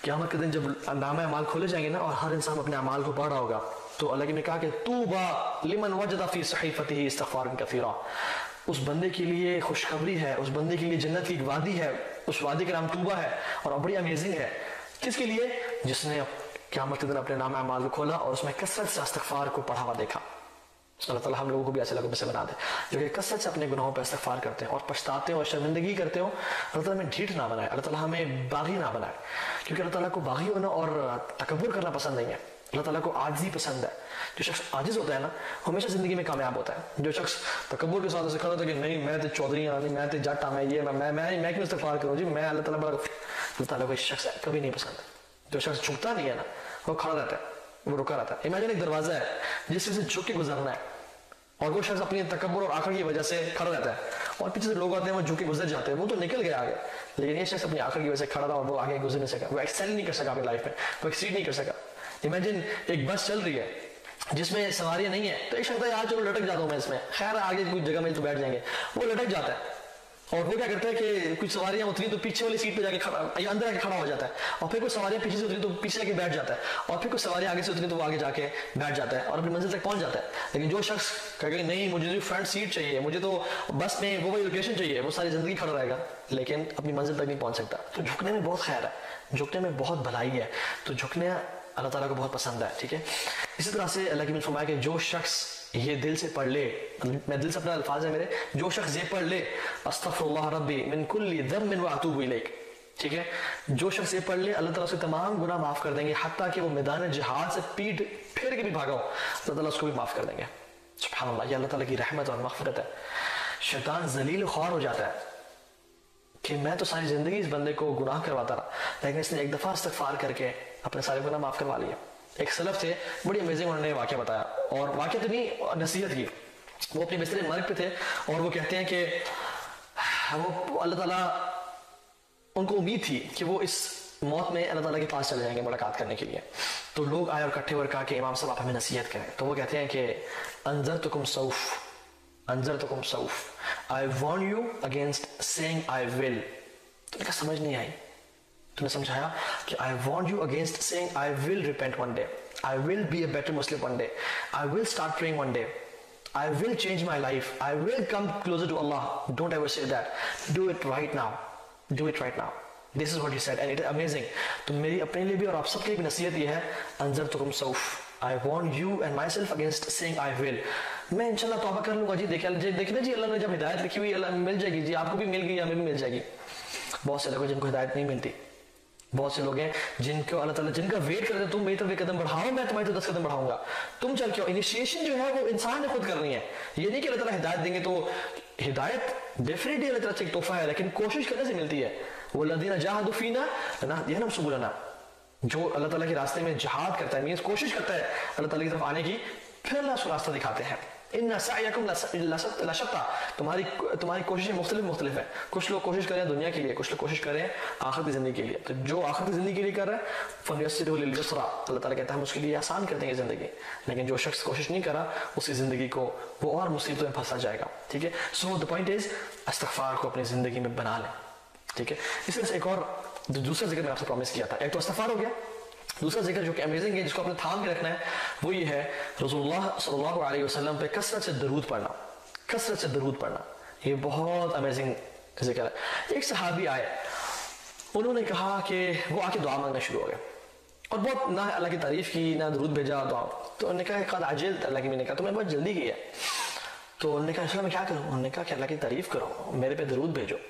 क़यामत के दिन जब नामे अमाल खोले जाएंगे ना और हर इंसान अपने अमाल को पढ़ रहा होगा तो अल्लाह ने कहा कि तूबा लिमन वजदा फी सहीफतिही इस्तिग़फ़ारन कसीरा, उस बंदे के लिए खुशखबरी है, उस बंदे के लिए जन्नत की एक वादी है, उस वादी का नाम तूबा है और बड़ी अमेजिंग है। किसके लिए? जिसने क़यामत के दिन अपने नामे अमाल को खोला और उसमें कसरत से इस्तिग़फ़ार को पढ़ा हुआ देखा। अल्लाह ताला हम लोगों को भी ऐसे लोगों में से बना दे जो कि कसरत से अपने गुनाहों पर इस्तिग़फ़ार करते हैं और पछताते हैं और शर्मिंदगी करते हो। अल्लाह ताला हमें ढीठ ना बनाए, अल्लाह ताला हमें बागी ना बनाए, क्योंकि अल्लाह ताला को बागी होना और तकब्बुर करना पसंद नहीं है। अल्लाह ताला को आजिज़ी पसंद है। जो शख्स आजिज़ होता है ना हमेशा ज़िंदगी में कामयाब होता है। जो शख्स तकब्बुर के साथ ऐसे खड़ा होता है कि नहीं मैं तो चौधरी नहीं, मैं तो जट मैं ये मैं क्यों इस्तिग़फ़ार करूँ जी, मैं अल्लाह ताला बड़ा, अल्लाह ताला को शख्स कभी नहीं पसंद। जो शख्स झुकता नहीं है ना वो खड़ा रहता है, वो रुका रहता है। इमेजिन एक दरवाज़ा है जिससे से झुक के गुजरना है और वो शख्स अपनी तकब्बुर और आंखों की वजह से खड़ा रहता है और पीछे से लोग आते हैं वो झुक के गुजर जाते हैं, वो तो निकल गया आगे, लेकिन ये शख्स अपनी आंखों की वजह से खड़ा रहा और वो आगे गुजर नहीं सका, वो एक्सेल नहीं कर सका अपनी लाइफ में, वो एक्सीड नहीं कर सका। इमेजिन एक बस चल रही है जिसमें सवारियां नहीं है तो एक शख्स यार चलो लटक जाता हूँ मैं इसमें, खैर आगे कुछ जगह मिल तो बैठ जाएंगे, वो लटक जाता है और वो क्या करता है कि कुछ सवारियां उतरी तो पीछे वाली सीट पे जाके खड़ा या अंदर आके खड़ा हो जाता है और फिर कुछ सवारियां पीछे से उतरी तो पीछे जाके बैठ जाता है और फिर कुछ सवारियां आगे से उतरी तो वो आगे जाके बैठ जाता है और अपनी मंजिल तक पहुंच जाता है। लेकिन जो शख्स कहेगा नहीं मुझे तो फ्रंट सीट चाहिए, मुझे तो बस में वो वही लोकेशन चाहिए, वो सारी जिंदगी खड़ा रहेगा लेकिन अपनी मंजिल तक नहीं पहुंच सकता। तो झुकने में बहुत खैर है, झुकने में बहुत भलाई है, तो झुकने अल्लाह ताला को बहुत पसंद है। ठीक है, इसी तरह से अल्लाह की ने फरमाया कि जो शख्स ये दिल से पढ़ ले, मैं दिल से अपना अल्फाज है मेरे, जो शख्स ये पढ़ ले अस्तगफिरुल्लाह रब्बी मिन कुल्ली ज़म्बिन व अतूबु इलैक, ठीक है, जो शख्स ये पढ़ ले अल्लाह ताला उसके तमाम गुनाह माफ कर देंगे, हत्ता कि वो मैदान जिहाद से पीठ फेर के भी भागा हो अल्लाह ताला उसको भी माफ कर देंगे। सुभान अल्लाह, ये अल्लाह ताला की रहमत और मग़फ़िरत है। शैतान ज़लील ख़्वार हो जाता है कि मैं तो सारी जिंदगी इस बंदे को गुनाह करवाता रहा, लेकिन इसने एक दफ़ा इस्तिग़फ़ार करके अपने सारे गुनाह माफ करवा लिए। एक सलफ थे बड़ी अमेजिंग, उन्होंने वाक़या बताया और वाक़या तो नहीं नसीहत की। वो अपने बिस्तरे मर्ग पे थे और वो कहते हैं कि वो अल्लाह ताला उनको उम्मीद थी कि वो इस मौत में अल्लाह ताला के पास चले जाएंगे मुलाकात करने के लिए। तो लोग आए और इकट्ठे होकर कहा कि इमाम साहब आप हमें नसीहत करें। तो वो कहते हैं कि अंज़रतुकुम सौफ, I warn you against saying I will. तो उनका समझ नहीं आई, तुमने समझाया कि I want you against saying I will repent one day, I will be a better Muslim one day, I will start praying one day, I will change my life, I will come closer to Allah. Don't ever say that, do it right now, do it right now. This is what he said and it is amazing. तो मेरी अपने लिए भी और आप सबके लिए भी नसीहत ये है, अंज़रतुकुम सौफ, I warn you and myself against saying I will. मैं इंशाल्लाह तौबा कर लूंगा जी, देखना जी अल्लाह ने जब हिदायत लिखी हुई अल्लाह मिल जाएगी जी, आपको भी मिल गई हमें भी मिल जाएगी। बहुत से लोग जिनको हिदायत नहीं मिलती, बहुत से लोग हैं जिनको अल्लाह ताला जिनका वेट करते तुम मेरी तरफ एक कदम बढ़ाओ मैं तुम्हारी तरफ 10 कदम बढ़ाऊंगा, तुम चल क्यों। इनिशिएशन जो है वो इंसान ने खुद करनी है, ये नहीं कि अल्लाह ताला हिदायत देंगे। तो हिदायत डेफिनेटली अल्लाह ताला से एक तोहफा है लेकिन कोशिश करने से मिलती है। वो लदीना जाहदू फीना लनहदियन्नहुम सुबुलना, जो अल्लाह ताला के रास्ते में जिहाद करता है मींस कोशिश करता है अल्लाह ताला की तरफ आने की, फिर अल्लाह उसको रास्ता दिखाते हैं। इन्ना सअयकुम लशत्ता, तुम्हारी कोशिशें मुख्तलिफ है। कुछ लोग कोशिश करें दुनिया के लिए, कुछ लोग कोशिश करें आखिरत की जिंदगी के लिए। तो जो आखिरत की जिंदगी के लिए कर रहा है फनयस्सिरहु लिल-युस्रा, अल्लाह ताला कहता है हम उसके लिए आसान कर देंगे जिंदगी। लेकिन जो शख्स कोशिश नहीं करा उसकी जिंदगी को वो और मुसीबतों में फंसा जाएगा। ठीक है, सो द पॉइंट इज इस्तिग़फ़ार को अपनी जिंदगी में बना लें। ठीक है, इस वजह से एक और दूसरा जिक्र मैं आपसे प्रॉमिस किया था, एक तो इस्तिग़फ़ार हो गया, दूसरा जिक्र जो कि अमेजिंग है जिसको आपने थाम के रखना है वो ये है रसूलुल्लाह सल्लल्लाहु अलैहि वसल्लम पे कसरत से दरूद पढ़ना, कसरत से दरूद पढ़ना, ये बहुत अमेजिंग जिक्र है। एक सहाबी आए, उन्होंने कहा कि वो आके दुआ मांगना शुरू हो गए और बहुत ना अल्लाह की तारीफ की ना दरूद भेजा दुआ। तो उन्होंने कहा क़द अजल्त, अल्लाह की मैंने कहा तुम्हें बहुत जल्दी की है। तो उन्होंने कहा मैं क्या करूँ, उन्होंने कहा कि अल्लाह की तारीफ करो, मेरे पे दरूद भेजो।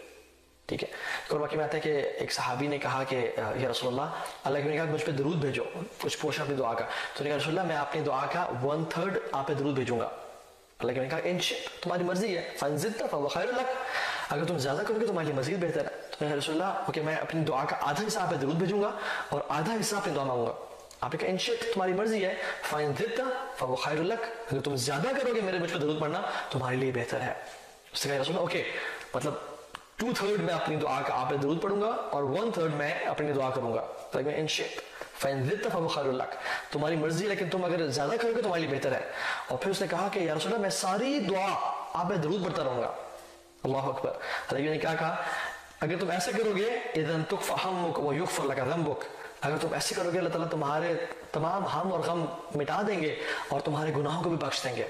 ठीक है, तो वाकई में आता है कि एक सहाबी ने कहा कि या रसूलल्लाह अल्लाह के, कहा मुझ पे दरूद भेजो, कुछ पोर्शन अपनी दुआ का। तो कहा रसूलल्लाह मैं अपनी दुआ का 1/3 आप पे दरूद भेजूंगा। अल्लाह के, कहा इन तुम्हारी मर्जी है, फ़अनज़िदता फ़हुव खैरुल लक, अगर तुम ज्यादा करोगे तो तुम्हारे लिए मजीद बेहतर है। तो कहा रसूलल्लाह ओके मैं अपनी दुआ का आधा हिस्सा आप पे दरूद भेजूंगा और आधा हिस्सा अपनी दुआ मांगूंगा। आप कहा इन तुम्हारी मर्जी है, फ़अनज़िदता फ़हुव खैरुल लक, अगर तुम ज्यादा करोगे मेरे मुझ पे दरूद पढ़ना तुम्हारे लिए बेहतर है। उसने कहा रसूलल्लाह ओके मतलब 2/3 मैं अपनी दुआ का आप पे दरूद पढ़ूंगा और 1/3 मैं अपनी दुआ करूंगा। तो मैं इन फ़अनज़िदता फ़हुव खैरुल लक, तुम्हारी मर्जी लेकिन तुम अगर ज्यादा करोगे तो तुम्हारे लिए बेहतर है। और फिर उसने कहा कि या रसूलल्लाह मैं सारी दुआ आप पे दरूद पढ़ता रहूंगा। अल्लाह अकबर। अल्लाह ने क्या कहा, अगर तुम ऐसा करोगे इज़न तुकफ़ा हम्मुक व युग़फ़र लका ज़ंबुक, اگر تم ایسے کرو گے اللہ تعالیٰ تمہارے تمام ہم اور غم مٹا دیں گے اور تمہارے گناہوں کو بھی بخش دیں گے,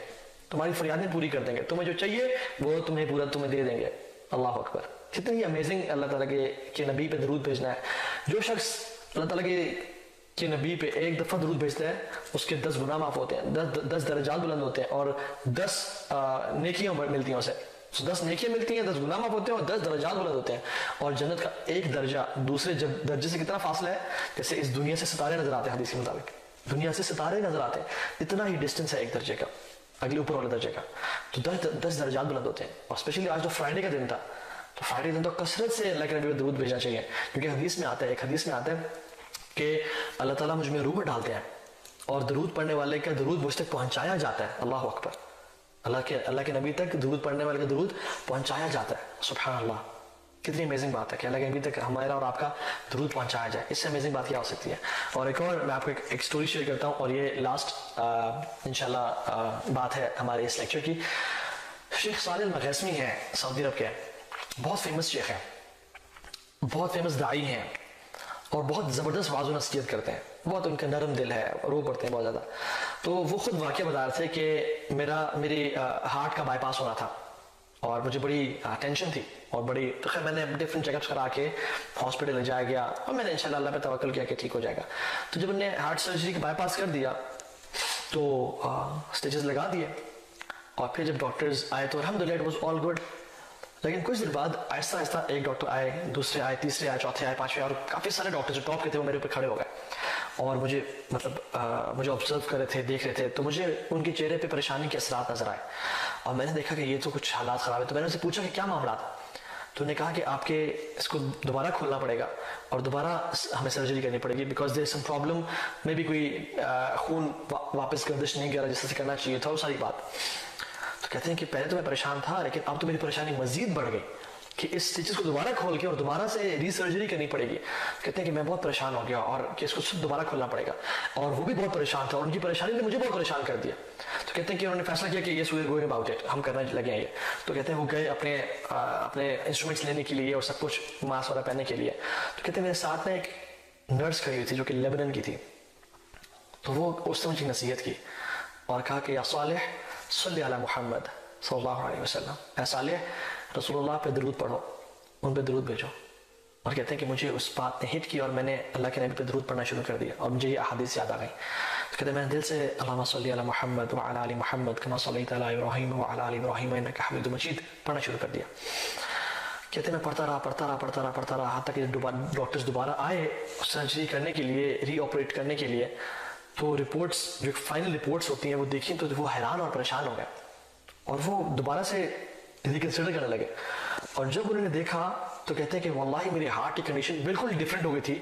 تمہاری فریادیں پوری کر دیں گے, تمہیں جو چاہیے وہ تمہیں پورا تمہیں دے دیں گے. اللہ اکبر, کتنی امیزنگ اللہ تعالیٰ کے نبی پہ درود بھیجنا ہے. جو شخص اللہ تعالیٰ کے نبی پہ ایک دفعہ درود بھیجتا ہے اس کے 10 گناہ معاف ہوتے ہیں, 10 درجات بلند ہوتے ہیں اور 10 نیکیاں ملتی ہیں اسے. 10 نیکیاں ملتی ہیں, 10 گناہ معاف ہوتے ہیں اور 10 درجات بلند ہوتے ہیں. اور جنت کا ایک درجہ دوسرے درجے سے کتنا فاصلہ ہے, جیسے اس دنیا سے ستارے نظر آتے ہیں. حدیث کے مطابق دنیا سے ستارے نظر آتے ہیں, اتنا ہی ڈسٹینس ہے ایک درجے کا اگلے اوپر والے درجے کا. تو 10 درجات بلند ہوتے ہیں. اور اسپیشلی آج تو فرائیڈے کا دن تھا, تو فرائیڈے دن تو کثرت سے اللہ کے نبی پہ درود بھیجنا چاہیے, کیونکہ حدیث میں آتا ہے, ایک حدیث میں آتا ہے کہ اللہ تعالیٰ مجھ میں روح ڈالتے ہیں اور درود پڑھنے والے کا درود مجھ تک پہنچایا جاتا ہے. اللہ اکبر, اللہ کے نبی تک درود پڑھنے والے کا درود پہنچایا جاتا ہے. سبحان اللہ, کتنی امیزنگ بات ہے کہ اللہ کے نبی تک ہمارا اور آپ کا درود پہنچایا جائے. اس سے امیزنگ بات کیا ہو سکتی ہے. اور ایک اور میں آپ کو ایک سٹوری شیئر کرتا ہوں, اور یہ لاسٹ انشاءاللہ بات ہے ہمارے اس لیکچر کی. شیخ صالح المغیثمی ہیں, سعودی عرب کے, بہت فیمس شیخ ہیں, بہت فیمس داعی ہیں اور بہت زبردست واعظ و نصیحت کرتے ہیں. بہت ان کا نرم دل ہے, رو پڑتے ہیں بہت زیادہ. تو وہ خود واقعہ بتا رہے تھے کہ میری ہارٹ کا بائی پاس ہونا تھا اور مجھے بڑی ٹینشن تھی اور بڑی, تو خیر میں نے ڈفرینٹ چیک اپس کرا کے ہاسپٹل لے جایا گیا اور میں نے انشاءاللہ اللہ پہ توکل کیا کہ ٹھیک ہو جائے گا. تو جب انہوں نے ہارٹ سرجری کا بائی پاس کر دیا تو اسٹیچز لگا دیے, اور پھر جب ڈاکٹرز آئے تو الحمدللہ اٹ واز آل گڈ. لیکن کچھ دن بعد آہستہ آہستہ ایک ڈاکٹر آئے, دوسرے آئے, تیسرے آئے, چوتھے آئے, پانچویں, اور کافی سارے ڈاکٹر جو ٹاپ کے تھے وہ میرے اوپر کھڑے ہو گئے اور مجھے مجھے آبزرو کر رہے تھے, دیکھ رہے تھے. تو مجھے ان کے چہرے پہ پریشانی کے اثرات نظر آئے اور میں نے دیکھا کہ یہ تو کچھ حالات خراب ہے. تو میں نے ان سے پوچھا کہ کیا معاملات. تو انہوں نے کہا کہ آپ کے اس کو دوبارہ کھولنا پڑے گا اور دوبارہ ہمیں سرجری کرنی پڑے گی, because there is some problem, میں بھی کوئی خون واپس گردش نہیں کرا جس سے کرنا چاہیے تھا, وہ ساری بات. تو کہتے ہیں کہ پہلے تو میں پریشان تھا لیکن اب تو میری پریشانی مزید بڑھ گئی کہ اس اسٹیچز کو دوبارہ کھول کے اور دوبارہ سے ری سرجری کرنی پڑے گی. کہتے ہیں کہ میں بہت پریشان ہو گیا اور کہ اس کو دوبارہ کھولنا پڑے گا, اور وہ بھی بہت پریشان تھا اور ان کی پریشانی نے مجھے بہت پریشان کر دیا. تو کہتے ہیں کہ انہوں نے فیصلہ کیا کہ یہ سو گوئنگ اباؤٹ اٹ, ہم کرنا لگے ہیں یہ. تو کہتے ہیں وہ گئے اپنے انسٹرومنٹس لینے کے لیے اور سب کچھ ماسک وغیرہ پہننے کے لیے. تو کہتے ہیں میرے ساتھ میں ایک نرس کھڑی ہوئی تھی جو کہ لیبنن کی تھی. تو وہ اس نے مجھے نصیحت کی اور کہا کہ یا صالح صلی علی محمد صلی اللہ علیہ وسلم, اے صالح رسول اللہ پہ درود پڑھو, ان پہ درود بھیجو. اور کہتے ہیں کہ مجھے اس بات نے ہٹ کی اور میں نے اللہ کے نبی پہ درود پڑھنا شروع کر دیا اور مجھے یہ احادیث یاد آ گئی. تو کہتے ہیں میں نے دل سے اللہم صلی علی محمد وعلی آل محمد کما صلیت علی ابراہیم وعلی آل ابراہیم انک حمید مجید پڑھنا شروع کر دیا. کہتے ہیں میں پڑھتا رہا حتیٰ کہ ڈاکٹرز دوبارہ آئے سرجری کرنے کے لیے, ری آپریٹ کرنے کے لیے. تو رپورٹس جو فائنل رپورٹس ہوتی ہیں وہ دیکھیں تو وہ حیران اور پریشان ہو گئے اور وہ دوبارہ سے ریکنسیڈر کرنے لگے. اور جب انہوں نے دیکھا تو کہتے ہیں کہ واللہ میری ہارٹ کی کنڈیشن بالکل ڈیفرنٹ ہو گئی تھی,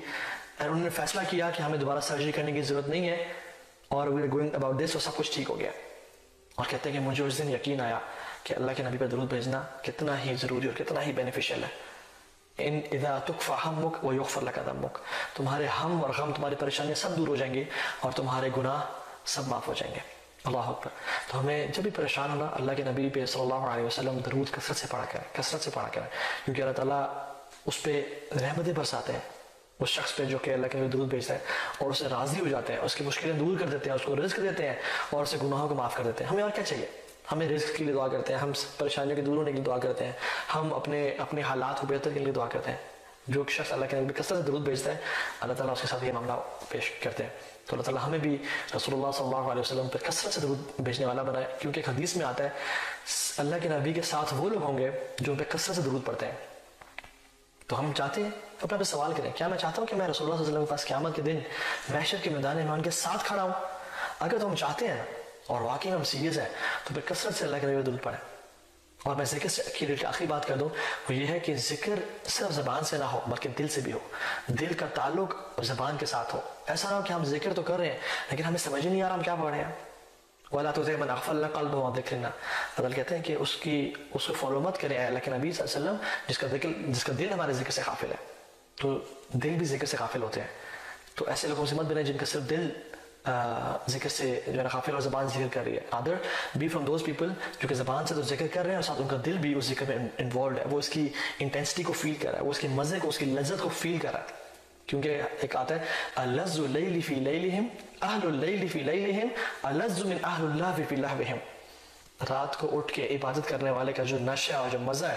اور انہوں نے فیصلہ کیا کہ ہمیں دوبارہ سرجری کرنے کی ضرورت نہیں ہے اور we are going about this, اور سب کچھ ٹھیک ہو گیا. اور کہتے ہیں کہ مجھے اس دن یقین آیا کہ اللہ کے نبی پہ درود بھیجنا کتنا ہی ضروری اور کتنا ہی بینیفیشیل ہے. ان اذا تکفى همك ويغفر لك ذنبك, تمہارے ہم اور غم, تمہاری پریشانیاں سب دور ہو جائیں گے اور تمہارے گناہ سب معاف ہو جائیں گے. اللہ اکبر. تو ہمیں جب بھی پریشان ہونا اللہ کے نبی پہ صلی اللہ علیہ وسلم درود کثرت سے پڑھا کریں, کیونکہ اللہ تعالیٰ اس پہ رحمتیں برساتے ہیں اس شخص پہ جو کہ اللہ کے نبی درود بھیجتا ہے, اور اسے راضی ہو جاتے ہیں, اس کی مشکلیں دور کر دیتے ہیں, اس کو رزق دیتے ہیں اور اسے گناہوں کو معاف کر دیتے ہیں. ہمیں اور کیا چاہیے؟ ہمیں رزق کے لیے دعا کرتے ہیں, ہم پریشانیوں کے دور ہونے کے لیے دعا کرتے ہیں, ہم اپنے حالات کو بہتر کے لیے دعا کرتے ہیں. جو شخص اللہ کے نبی کثرت سے درود بھیجتا ہے اللہ تعالیٰ اس کے ساتھ یہ معاملہ پیش کرتے ہیں. تو اللہ تعالیٰ ہمیں بھی رسول اللہ صلی اللہ علیہ وسلم پر کثرت سے درود بھیجنے والا بنائے, کیونکہ ایک حدیث میں آتا ہے اللہ کے نبی کے ساتھ وہ لوگ ہوں گے جو ان پہ کثرت سے درود پڑھتے ہیں. تو ہم چاہتے ہیں اپنے پہ سوال کریں, کیا میں چاہتا ہوں کہ میں رسول اللہ صلی اللہ علیہ وسلم کے پاس قیامت کے دن محشر کے میدان میں ان کے ساتھ کھڑا ہوں؟ اگر تو ہم چاہتے ہیں اور واقعی میں ہم سیریس ہیں تو پھر کثرت سے اللہ کے نبی پہ درود پڑھیں. اور میں ذکر سے کی آخری بات کر دوں, وہ یہ ہے کہ ذکر صرف زبان سے نہ ہو بلکہ دل سے بھی ہو, دل کا تعلق زبان کے ساتھ ہو. ایسا نہ ہو کہ ہم ذکر تو کر رہے ہیں لیکن ہمیں سمجھ نہیں آ رہا ہم کیا پڑھ رہے ہیں. وَلَا تُطِعْ مَنْ أَغْفَلْنَا قَلْبَهُ عَنْ ذِكْرِنَا, اللہ کہتے ہیں کہ اس کو فالو مت کریں اللہ کے نبی صلی اللہ علیہ وسلم جس کا دل ہمارے ذکر سے غافل ہے. تو دل بھی ذکر سے غافل ہوتے ہیں, تو ایسے لوگوں سے مت بنیں جن کا صرف دل ذکر سے جو ہے غافل اور زبان ذکر کر رہی ہے. Other be from those people جو کہ زبان سے تو ذکر کر رہے ہیں اور ساتھ ان کا دل بھی اس ذکر میں انوالوڈ ہے, وہ اس کی انٹینسٹی کو فیل کر رہا ہے, وہ اس کے مزے کو, اس کی لذت کو فیل کر رہا ہے. کیونکہ ایک آتا ہے الَّذُّ اللیل فی لیلہم اہل اللیل فی لیلہم الَّذُّ من اہل اللہو فی لہوہم. رات کو اٹھ کے عبادت کرنے والے کا جو نشہ اور جو مزہ ہے